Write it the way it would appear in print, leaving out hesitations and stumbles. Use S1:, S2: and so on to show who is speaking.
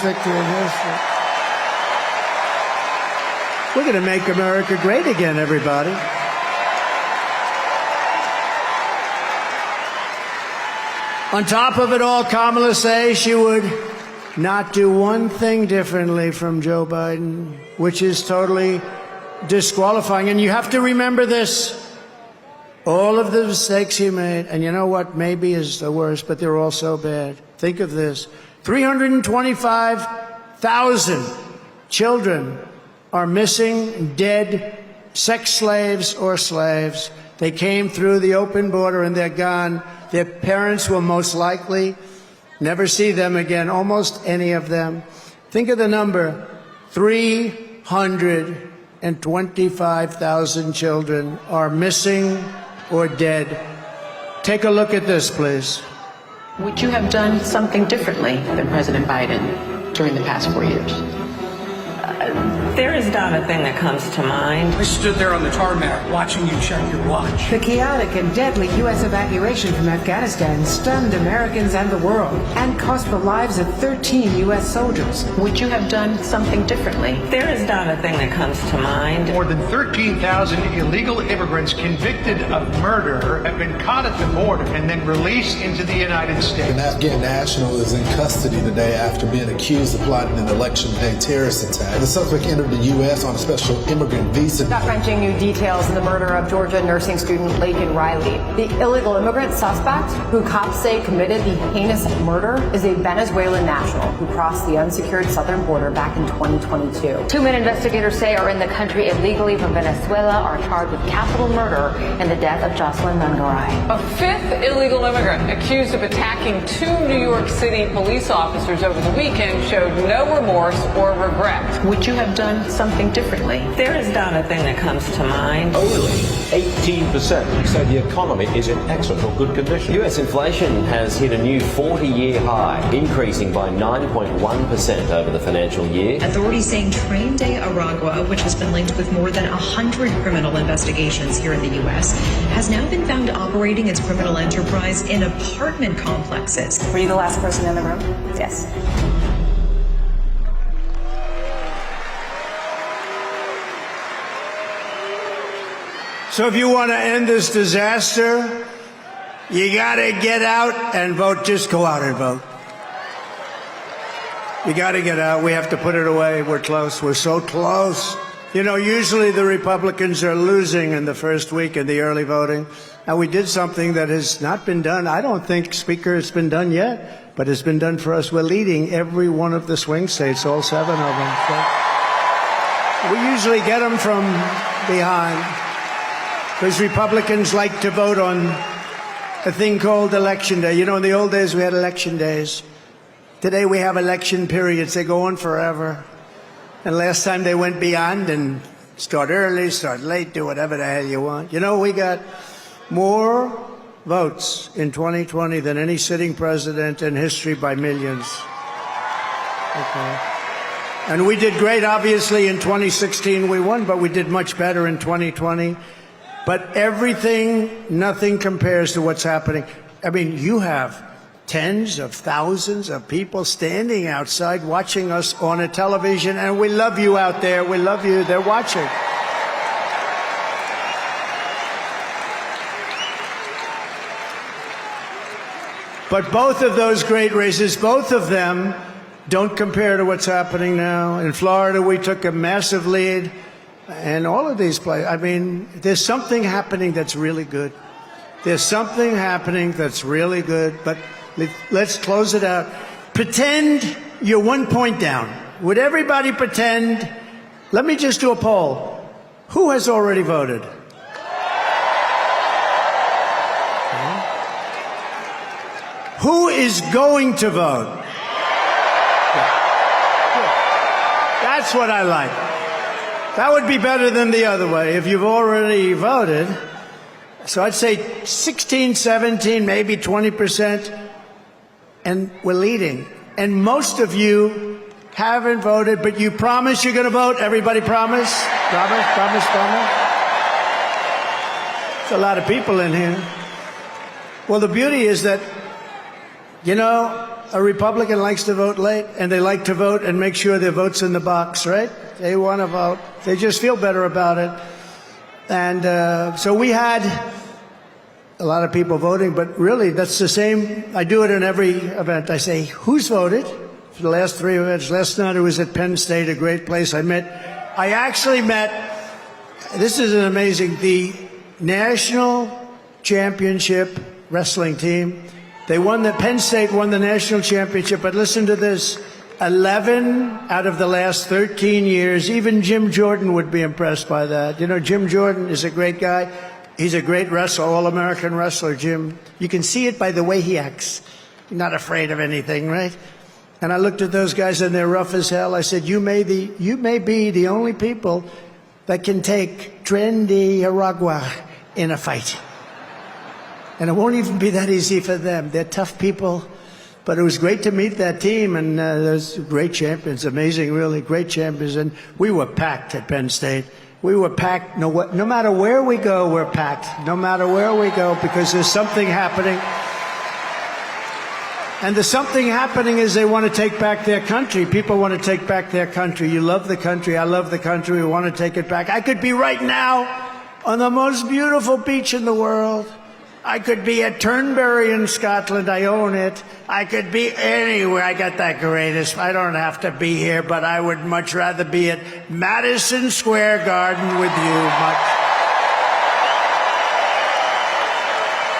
S1: Victory in history. We're going to make America great again, everybody. On top of it all, Kamala says she would not do one thing differently from Joe Biden, which is totally disqualifying. And you have to remember this. All of the mistakes he made, and you know what maybe is the worst, but they're all so bad. Think of this. 325,000 children are missing, dead, sex slaves or slaves. They came through the open border and they're gone. Their parents will most likely never see them again, almost any of them. Think of the number, 325,000 children are missing or dead. Take a look at this, please.
S2: Would you have done something differently than President Biden during the past 4 years?
S3: There is not a thing that comes to mind.
S4: I stood there on the tarmac watching you check your watch.
S5: The chaotic and deadly U.S. evacuation from Afghanistan stunned Americans and the world and cost the lives of 13 U.S. soldiers.
S2: Would you have done something differently?
S3: There is not a thing that comes to mind.
S6: More than 13,000 illegal immigrants convicted of murder have been caught at the border and then released into the United States.
S7: An Afghan national is in custody today after being accused of plotting an election day terrorist attack. The suspect entered the U.S. on a special immigrant visa.
S8: Gut-wrenching new details in the murder of Georgia nursing student Laken Riley. The illegal immigrant suspect, who cops say committed the heinous murder, is a Venezuelan national who crossed the unsecured southern border back in 2022.
S9: Two men investigators say are in the country illegally from Venezuela are charged with capital murder in the death of Jocelyn Nungaray.
S10: A fifth illegal immigrant accused of attacking two New York City police officers over the weekend showed no remorse or regret.
S2: Would you have done something differently?
S3: There is not a thing that comes to mind.
S11: Only 18% say the economy is in excellent or good condition.
S12: US inflation has hit a new 40-year high, increasing by 9.1% over the financial year.
S13: Authorities saying Train de Aragua, which has been linked with more than 100 criminal investigations here in the U.S., has now been found operating its criminal enterprise in apartment complexes.
S8: Were you the last person in the room? Yes.
S1: So if you want to end this disaster, you got to get out and vote. Just go out and vote. You got to get out. We have to put it away. We're close. We're so close. You know, usually the Republicans are losing in the first week in the early voting. And we did something that has not been done. I don't think, Speaker, it's been done yet, but it's been done for us. We're leading every one of the swing states, all 7 of them. So we usually get them from behind, because Republicans like to vote on a thing called Election Day. You know, in the old days we had election days. Today we have election periods. They go on forever. And last time they went beyond and start early, start late, do whatever the hell you want. You know, we got more votes in 2020 than any sitting president in history by millions. Okay. And we did great, obviously, in 2016 we won, but we did much better in 2020. But everything, nothing compares to what's happening. I mean, you have tens of thousands of people standing outside watching us on a television, and we love you out there. We love you. They're watching. But both of those great races, both of them don't compare to what's happening now. In Florida, we took a massive lead. And all of these places, I mean, there's something happening that's really good. There's something happening that's really good, but let's close it out. Pretend you're 1 point down. Would everybody pretend? Let me just do a poll. Who has already voted? Okay. Who is going to vote? Good. Good. That's what I like. That would be better than the other way, if you've already voted. So I'd say 16, 17, maybe 20%, and we're leading. And most of you haven't voted, but you promise you're going to vote? Everybody promise? Promise, promise, promise? There's a lot of people in here. Well, the beauty is that, you know, a Republican likes to vote late, and they like to vote and make sure their vote's in the box, right? They want to vote. They just feel better about it. And so we had a lot of people voting, but really that's the same. I do it in every event. I say, who's voted for the last 3 events? Last night I was at Penn State, a great place. I actually met, this is an amazing, the national championship wrestling team. They won Penn State won the national championship, but listen to this. 11 out of the last 13 years, even Jim Jordan would be impressed by that. You know, Jim Jordan is a great guy. He's a great wrestler, all-American wrestler, Jim. You can see it by the way he acts. He's not afraid of anything, right? And I looked at those guys, and they're rough as hell. I said, you may be the only people that can take Trendy Aragua in a fight. And it won't even be that easy for them. They're tough people. But it was great to meet that team, and there's great champions, amazing, really great champions. And we were packed at Penn State. We were packed. No matter where we go, we're packed. No matter where we go, because there's something happening. And the something happening is they want to take back their country. People want to take back their country. You love the country. I love the country. We want to take it back. I could be right now on the most beautiful beach in the world. I could be at Turnberry in Scotland. I own it. I could be anywhere. I got that greatest. I don't have to be here, but I would much rather be at Madison Square Garden with you.